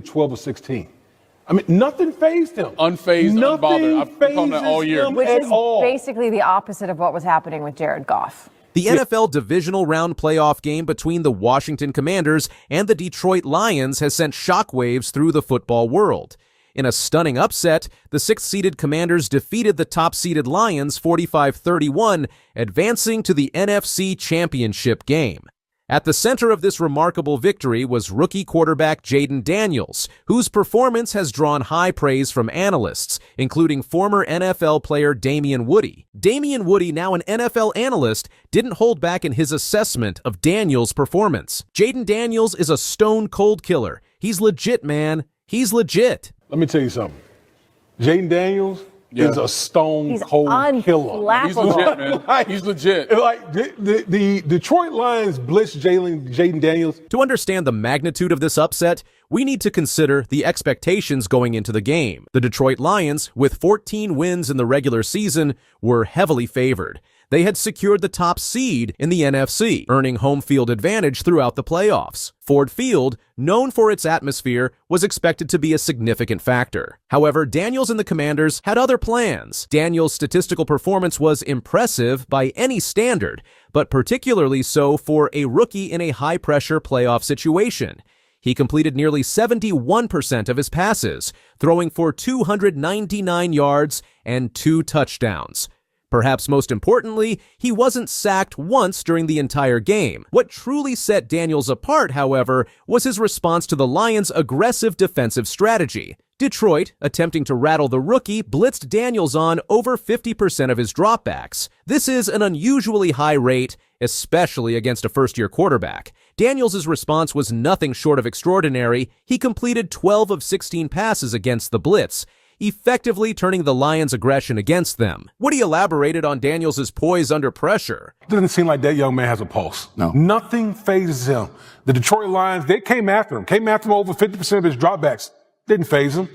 12 of 16. I mean, nothing fazed him. Unfazed, unbothered. I've been calling that all year. Which is basically the opposite of what was happening with Jared Goff. The NFL divisional round playoff game between the Washington Commanders and the Detroit Lions has sent shockwaves through the football world. In a stunning upset, the sixth-seeded Commanders defeated the top-seeded Lions 45-31, advancing to the NFC Championship game. At the center of this remarkable victory was rookie quarterback Jayden Daniels, whose performance has drawn high praise from analysts, including former NFL player Damien Woody. Damien Woody, now an NFL analyst, didn't hold back in his assessment of Daniels' performance. Jayden Daniels is a stone-cold killer. He's legit, man. He's legit. Let me tell you something. Jayden Daniels is a stone-cold killer. He's legit, man. He's legit. Like, the Detroit Lions blitzed Jayden Daniels. To understand the magnitude of this upset, we need to consider the expectations going into the game. The Detroit Lions, with 14 wins in the regular season, were heavily favored. They had secured the top seed in the NFC, earning home field advantage throughout the playoffs. Ford Field, known for its atmosphere, was expected to be a significant factor. However, Daniels and the Commanders had other plans. Daniels' statistical performance was impressive by any standard, but particularly so for a rookie in a high-pressure playoff situation. He completed nearly 71% of his passes, throwing for 299 yards and 2 touchdowns. Perhaps most importantly, he wasn't sacked once during the entire game. What truly set Daniels apart, however, was his response to the Lions' aggressive defensive strategy. Detroit, attempting to rattle the rookie, blitzed Daniels on over 50% of his dropbacks. This is an unusually high rate, especially against a first-year quarterback. Daniels' response was nothing short of extraordinary. He completed 12 of 16 passes against the blitz, effectively turning the Lions' aggression against them. Woody elaborated on Daniels' poise under pressure. It doesn't seem like that young man has a pulse. No. Nothing phases him. The Detroit Lions, they came after him over 50% of his dropbacks. Didn't faze him.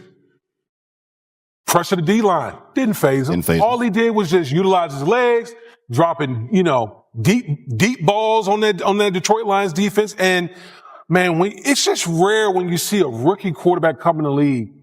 Pressure the D-line. Didn't faze him. All he did was just utilize his legs, dropping, deep balls on that Detroit Lions defense. And, man, it's just rare when you see a rookie quarterback come in the league.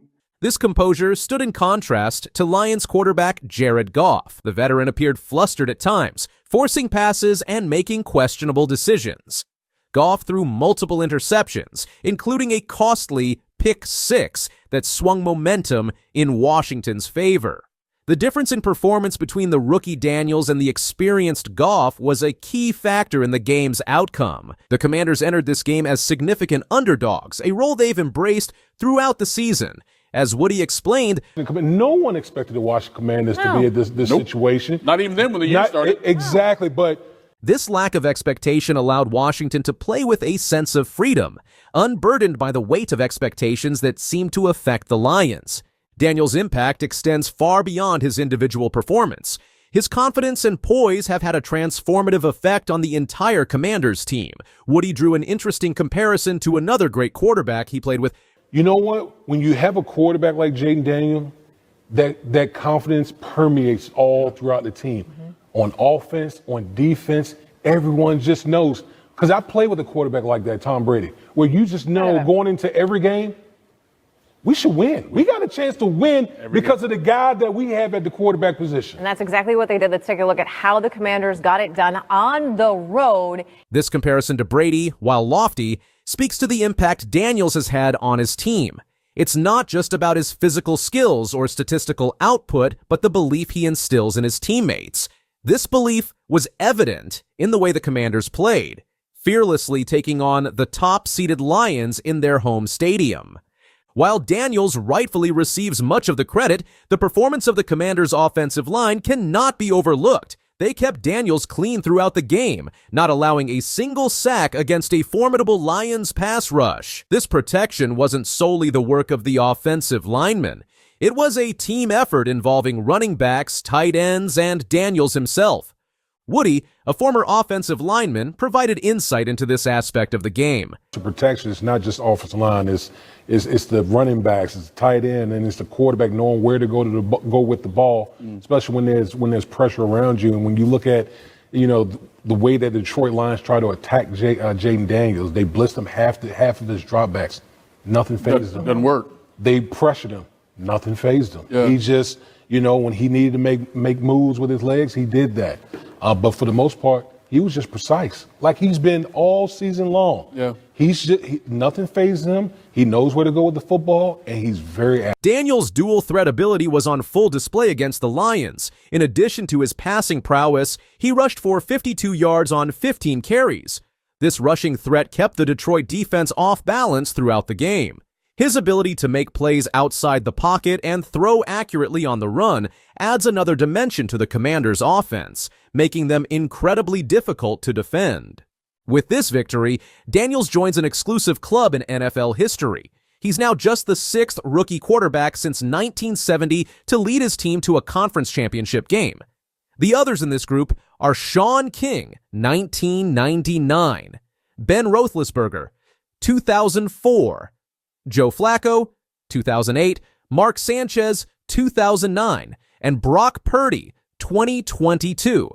This composure stood in contrast to Lions quarterback Jared Goff. The veteran appeared flustered at times, forcing passes and making questionable decisions. Goff threw multiple interceptions, including a costly pick six that swung momentum in Washington's favor. The difference in performance between the rookie Daniels and the experienced Goff was a key factor in the game's outcome. The Commanders entered this game as significant underdogs, a role they've embraced throughout the season. As Woody explained, no one expected the Washington Commanders to be in this situation. Not even them when the year started. Exactly, but this lack of expectation allowed Washington to play with a sense of freedom, unburdened by the weight of expectations that seemed to affect the Lions. Daniels' impact extends far beyond his individual performance. His confidence and poise have had a transformative effect on the entire Commanders team. Woody drew an interesting comparison to another great quarterback he played with. You know what? When you have a quarterback like Jayden Daniels, that confidence permeates all throughout the team. On offense, on defense, everyone just knows. Because I played with a quarterback like that, Tom Brady, where you just know going into every game, we should win. We got a chance to win because of the guy that we have at the quarterback position. And that's exactly what they did. Let's take a look at how the Commanders got it done on the road. This comparison to Brady, while lofty, speaks to the impact Daniels has had on his team. It's not just about his physical skills or statistical output, but the belief he instills in his teammates. This belief was evident in the way the Commanders played, fearlessly taking on the top-seeded Lions in their home stadium. While Daniels rightfully receives much of the credit, the performance of the Commanders' offensive line cannot be overlooked. They kept Daniels clean throughout the game, not allowing a single sack against a formidable Lions pass rush. This protection wasn't solely the work of the offensive linemen. It was a team effort involving running backs, tight ends, and Daniels himself. Woody, a former offensive lineman, provided insight into this aspect of the game. The protection is not just offensive line, it's the running backs, it's the tight end, and it's the quarterback knowing where to go with the ball, especially when there's pressure around you. And when you look at, the way that the Detroit Lions try to attack Jayden Daniels, they blitzed him half of his dropbacks. Nothing fazed him. Doesn't work. They pressured him. Nothing fazed him. Yeah. He just, when he needed to make moves with his legs, he did that. But for the most part, he was just precise, like he's been all season long. Yeah. Nothing fazed him. He knows where to go with the football, and he's very active. Daniels' dual threat ability was on full display against the Lions. In addition to his passing prowess, he rushed for 52 yards on 15 carries. This rushing threat kept the Detroit defense off balance throughout the game. His ability to make plays outside the pocket and throw accurately on the run adds another dimension to the Commanders' offense, making them incredibly difficult to defend. With this victory, Daniels joins an exclusive club in NFL history. He's now just the 6th rookie quarterback since 1970 to lead his team to a conference championship game. The others in this group are Sean King, 1999, Ben Roethlisberger, 2004, Joe Flacco, 2008, Mark Sanchez, 2009, and Brock Purdy, 2022.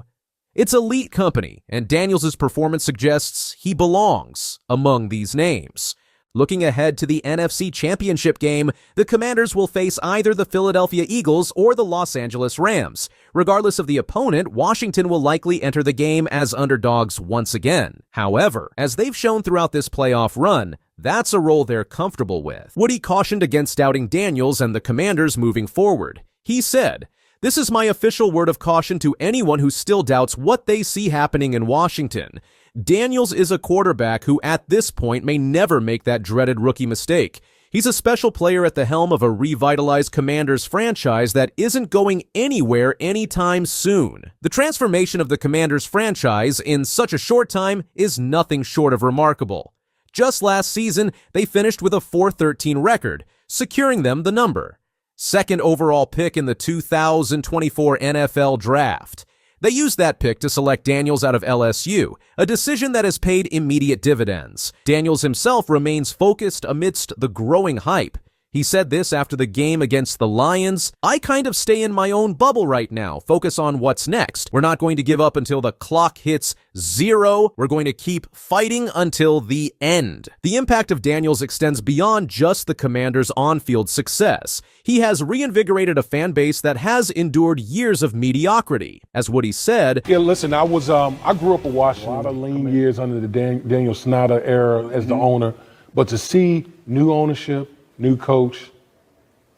It's elite company, and Daniels' performance suggests he belongs among these names. Looking ahead to the NFC Championship game, the Commanders will face either the Philadelphia Eagles or the Los Angeles Rams. Regardless of the opponent, Washington will likely enter the game as underdogs once again. However, as they've shown throughout this playoff run, that's a role they're comfortable with. Woody cautioned against doubting Daniels and the Commanders moving forward. He said, "This is my official word of caution to anyone who still doubts what they see happening in Washington. Daniels is a quarterback who at this point may never make that dreaded rookie mistake. He's a special player at the helm of a revitalized Commanders franchise that isn't going anywhere anytime soon." The transformation of the Commanders franchise in such a short time is nothing short of remarkable. Just last season, they finished with a 4-13 record, securing them the number 2nd overall pick in the 2024 NFL Draft. They used that pick to select Daniels out of LSU, a decision that has paid immediate dividends. Daniels himself remains focused amidst the growing hype. He said this after the game against the Lions, "I kind of stay in my own bubble right now, focus on what's next. We're not going to give up until the clock hits 0. We're going to keep fighting until the end." The impact of Daniels extends beyond just the Commanders' on-field success. He has reinvigorated a fan base that has endured years of mediocrity. As Woody said, "Yeah, listen, I grew up in Washington, a lot of lean years under the Daniel Snyder era as the owner, but to see new ownership, new coach,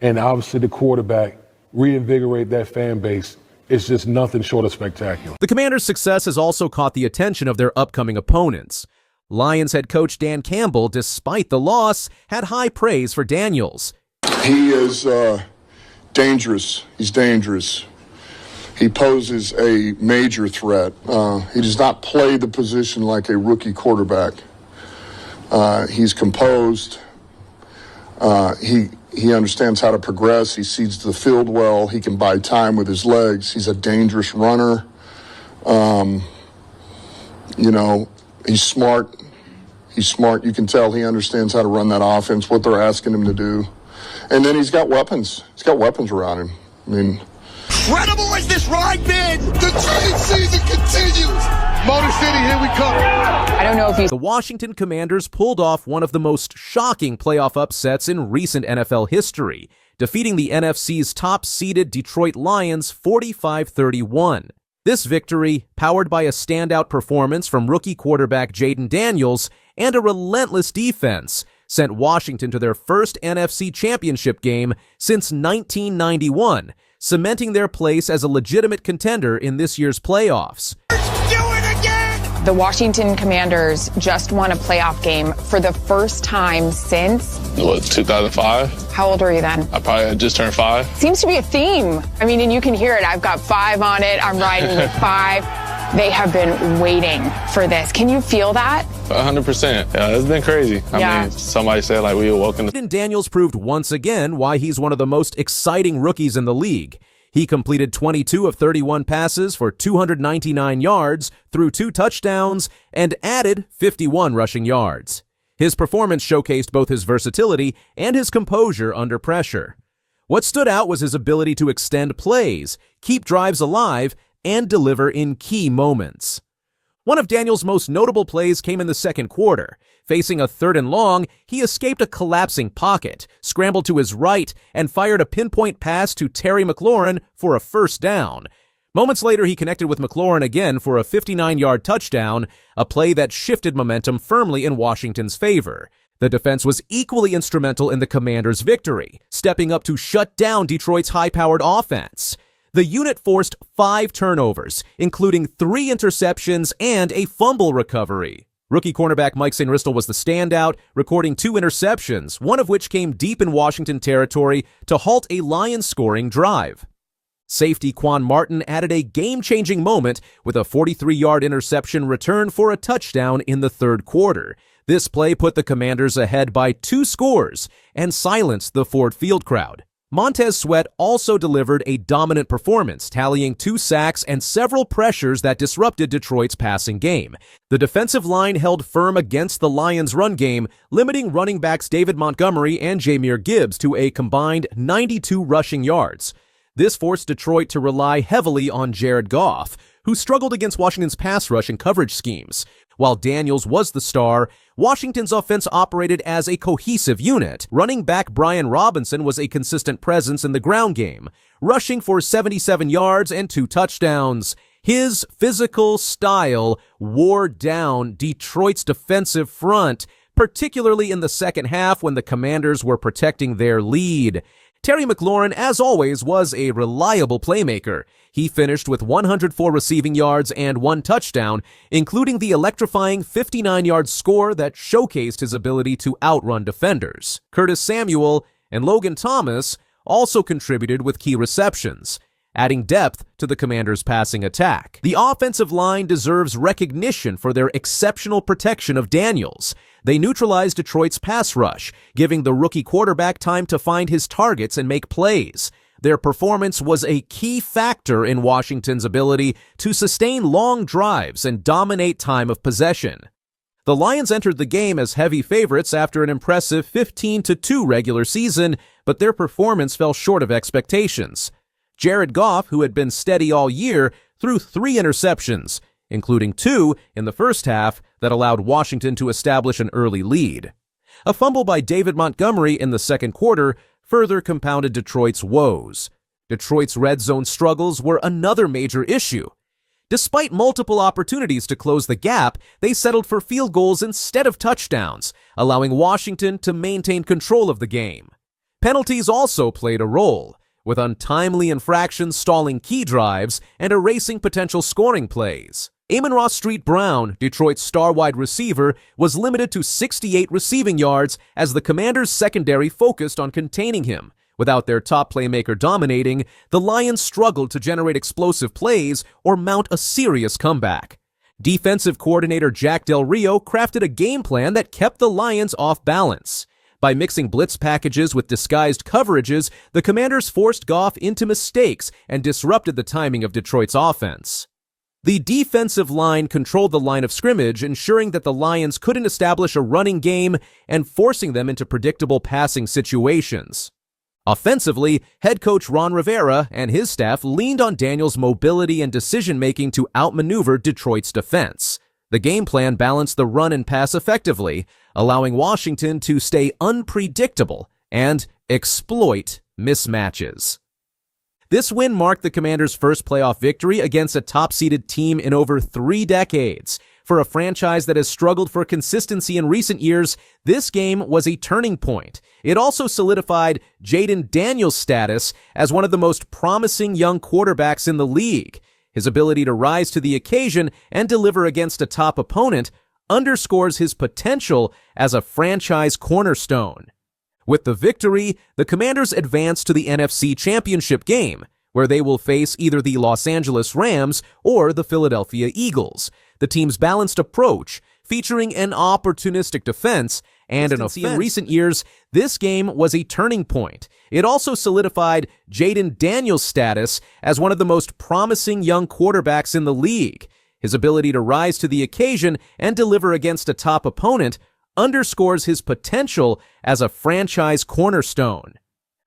and obviously the quarterback reinvigorate that fan base, it's just nothing short of spectacular." The Commanders' success has also caught the attention of their upcoming opponents. Lions head coach Dan Campbell, despite the loss, had high praise for Daniels. "He is dangerous. He's dangerous. He poses a major threat. He does not play the position like a rookie quarterback. He's composed. He understands how to progress. He sees the field well. He can buy time with his legs. He's a dangerous runner. He's smart. He's smart. You can tell he understands how to run that offense, what they're asking him to do. And then he's got weapons. He's got weapons around him. I mean, incredible as this ride been. The trade season continues. Motor City, here we come. I don't know if The Washington Commanders pulled off one of the most shocking playoff upsets in recent NFL history, defeating the NFC's top-seeded Detroit Lions 45-31. This victory, powered by a standout performance from rookie quarterback Jaden Daniels and a relentless defense, sent Washington to their first NFC championship game since 1991, cementing their place as a legitimate contender in this year's playoffs. The Washington Commanders just won a playoff game for the first time since... 2005? How old were you then? I probably had just turned 5. Seems to be a theme. I mean, and you can hear it. I've got 5 on it. I'm riding with 5. They have been waiting for this. Can you feel that? 100%. Yeah, it's been crazy. I mean, somebody said, we were welcome to... Daniels proved once again why he's one of the most exciting rookies in the league. He completed 22 of 31 passes for 299 yards, threw 2 touchdowns, and added 51 rushing yards. His performance showcased both his versatility and his composure under pressure. What stood out was his ability to extend plays, keep drives alive, and deliver in key moments. One of Daniels' most notable plays came in the second quarter. Facing a 3rd and long, he escaped a collapsing pocket, scrambled to his right, and fired a pinpoint pass to Terry McLaurin for a first down. Moments later, he connected with McLaurin again for a 59-yard touchdown, a play that shifted momentum firmly in Washington's favor. The defense was equally instrumental in the Commanders' victory, stepping up to shut down Detroit's high-powered offense. The unit forced 5 turnovers, including 3 interceptions and a fumble recovery. Rookie cornerback Mike St. Ristel was the standout, recording 2 interceptions, one of which came deep in Washington territory to halt a Lions scoring drive. Safety Quan Martin added a game-changing moment with a 43-yard interception return for a touchdown in the 3rd quarter. This play put the Commanders ahead by 2 scores and silenced the Ford Field crowd. Montez Sweat also delivered a dominant performance, tallying 2 sacks and several pressures that disrupted Detroit's passing game. The defensive line held firm against the Lions' run game, limiting running backs David Montgomery and Jahmyr Gibbs to a combined 92 rushing yards. This forced Detroit to rely heavily on Jared Goff, who struggled against Washington's pass rush and coverage schemes. While Daniels was the star, Washington's offense operated as a cohesive unit. Running back Brian Robinson was a consistent presence in the ground game, rushing for 77 yards and 2 touchdowns. His physical style wore down Detroit's defensive front, particularly in the second half when the Commanders were protecting their lead. Terry McLaurin, as always, was a reliable playmaker. He finished with 104 receiving yards and 1 touchdown, including the electrifying 59-yard score that showcased his ability to outrun defenders. Curtis Samuel and Logan Thomas also contributed with key receptions, adding depth to the Commanders' passing attack. The offensive line deserves recognition for their exceptional protection of Daniels. They neutralized Detroit's pass rush, giving the rookie quarterback time to find his targets and make plays. Their performance was a key factor in Washington's ability to sustain long drives and dominate time of possession. The Lions entered the game as heavy favorites after an impressive 15-2 regular season, but their performance fell short of expectations. Jared Goff, who had been steady all year, threw 3 interceptions, including 2 in the first half that allowed Washington to establish an early lead. A fumble by David Montgomery in the second quarter further compounded Detroit's woes. Detroit's red zone struggles were another major issue. Despite multiple opportunities to close the gap, they settled for field goals instead of touchdowns, allowing Washington to maintain control of the game. Penalties also played a role, with untimely infractions stalling key drives and erasing potential scoring plays. Amon-Ra St. Brown, Detroit's star wide receiver, was limited to 68 receiving yards as the Commanders' secondary focused on containing him. Without their top playmaker dominating, the Lions struggled to generate explosive plays or mount a serious comeback. Defensive coordinator Jack Del Rio crafted a game plan that kept the Lions off balance. By mixing blitz packages with disguised coverages, the Commanders forced Goff into mistakes and disrupted the timing of Detroit's offense. The defensive line controlled the line of scrimmage, ensuring that the Lions couldn't establish a running game and forcing them into predictable passing situations. Offensively, head coach Ron Rivera and his staff leaned on Daniels' mobility and decision-making to outmaneuver Detroit's defense. The game plan balanced the run and pass effectively, allowing Washington to stay unpredictable and exploit mismatches. This win marked the Commanders' first playoff victory against a top-seeded team in over 3 decades. For a franchise that has struggled for consistency in recent years, this game was a turning point. It also solidified Jayden Daniels' status as one of the most promising young quarterbacks in the league. His ability to rise to the occasion and deliver against a top opponent underscores his potential as a franchise cornerstone. With the victory, the Commanders advance to the NFC Championship game, where they will face either the Los Angeles Rams or the Philadelphia Eagles. The team's balanced approach, featuring an opportunistic defense and an offense. In recent years, this game was a turning point. It also solidified Jayden Daniels' status as one of the most promising young quarterbacks in the league. His ability to rise to the occasion and deliver against a top opponent underscores his potential as a franchise cornerstone.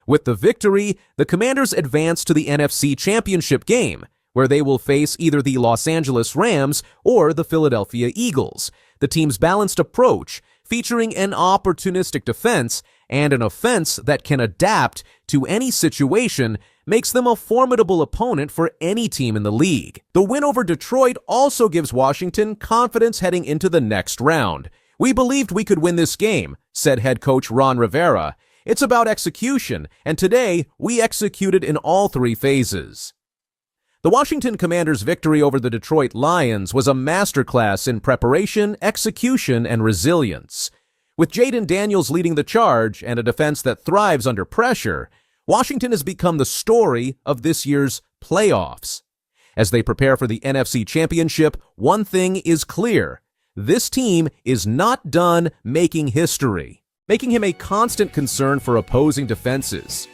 With the victory, the Commanders advance to the NFC Championship game, where they will face either the Los Angeles Rams or the Philadelphia Eagles. The team's balanced approach, featuring an opportunistic defense and an offense that can adapt to any situation, makes them a formidable opponent for any team in the league. The win over Detroit also gives Washington confidence heading into the next round. "We believed we could win this game," said head coach Ron Rivera. "It's about execution, and today we executed in all three phases." The Washington Commanders' victory over the Detroit Lions was a masterclass in preparation, execution, and resilience. With Jaden Daniels leading the charge and a defense that thrives under pressure, Washington has become the story of this year's playoffs. As they prepare for the NFC Championship, one thing is clear: this team is not done making history, making him a constant concern for opposing defenses.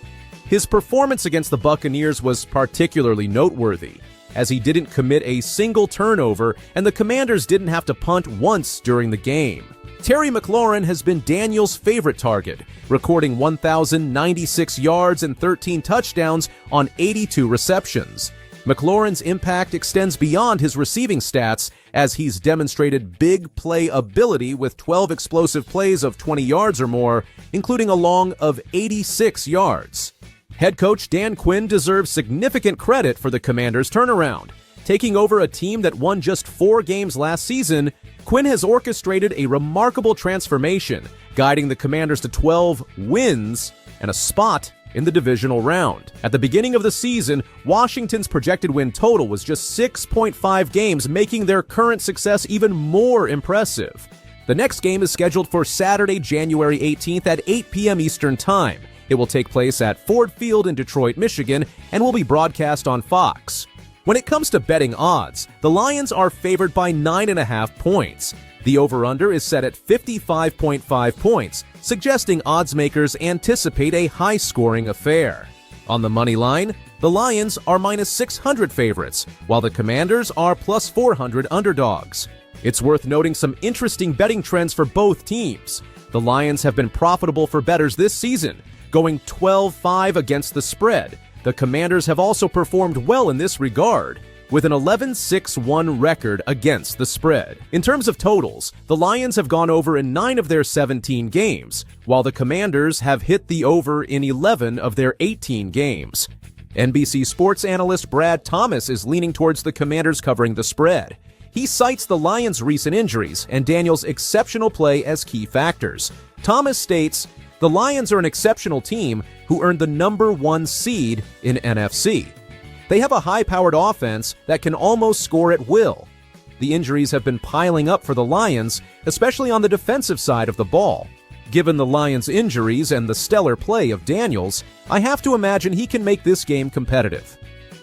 His performance against the Buccaneers was particularly noteworthy, as he didn't commit a single turnover and the Commanders didn't have to punt once during the game. Terry McLaurin has been Daniels' favorite target, recording 1,096 yards and 13 touchdowns on 82 receptions. McLaurin's impact extends beyond his receiving stats, as he's demonstrated big play ability with 12 explosive plays of 20 yards or more, including a long of 86 yards. Head coach Dan Quinn deserves significant credit for the Commanders' turnaround. Taking over a team that won just 4 games last season, Quinn has orchestrated a remarkable transformation, guiding the Commanders to 12 wins and a spot in the divisional round. At the beginning of the season, Washington's projected win total was just 6.5 games, making their current success even more impressive. The next game is scheduled for Saturday, January 18th at 8 p.m. Eastern Time. It will take place at Ford Field in Detroit, Michigan, and will be broadcast on Fox. When it comes to betting odds, the Lions are favored by 9.5 points. The over-under is set at 55.5 points, suggesting odds makers anticipate a high-scoring affair. On the money line, the Lions are -600 favorites, while the Commanders are +400 underdogs. It's worth noting some interesting betting trends for both teams. The Lions have been profitable for bettors this season, going 12-5 against the spread. The Commanders have also performed well in this regard, with an 11-6-1 record against the spread. In terms of totals, the Lions have gone over in 9 of their 17 games, while the Commanders have hit the over in 11 of their 18 games. NBC sports analyst Brad Thomas is leaning towards the Commanders covering the spread. He cites the Lions' recent injuries and Daniels' exceptional play as key factors. Thomas states, "The Lions are an exceptional team who earned the #1 seed in NFC. They have a high-powered offense that can almost score at will. The injuries have been piling up for the Lions, especially on the defensive side of the ball. Given the Lions' injuries and the stellar play of Daniels, I have to imagine he can make this game competitive.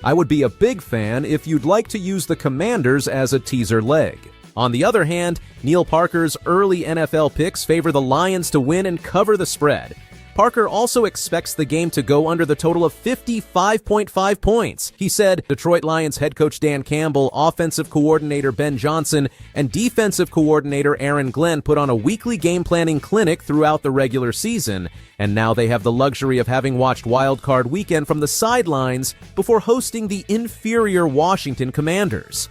I would be a big fan if you'd like to use the Commanders as a teaser leg." On the other hand, Neil Parker's early NFL picks favor the Lions to win and cover the spread. Parker also expects the game to go under the total of 55.5 points. He said Detroit Lions head coach Dan Campbell, offensive coordinator Ben Johnson, and defensive coordinator Aaron Glenn put on a weekly game planning clinic throughout the regular season, and now they have the luxury of having watched Wild Card Weekend from the sidelines before hosting the inferior Washington Commanders.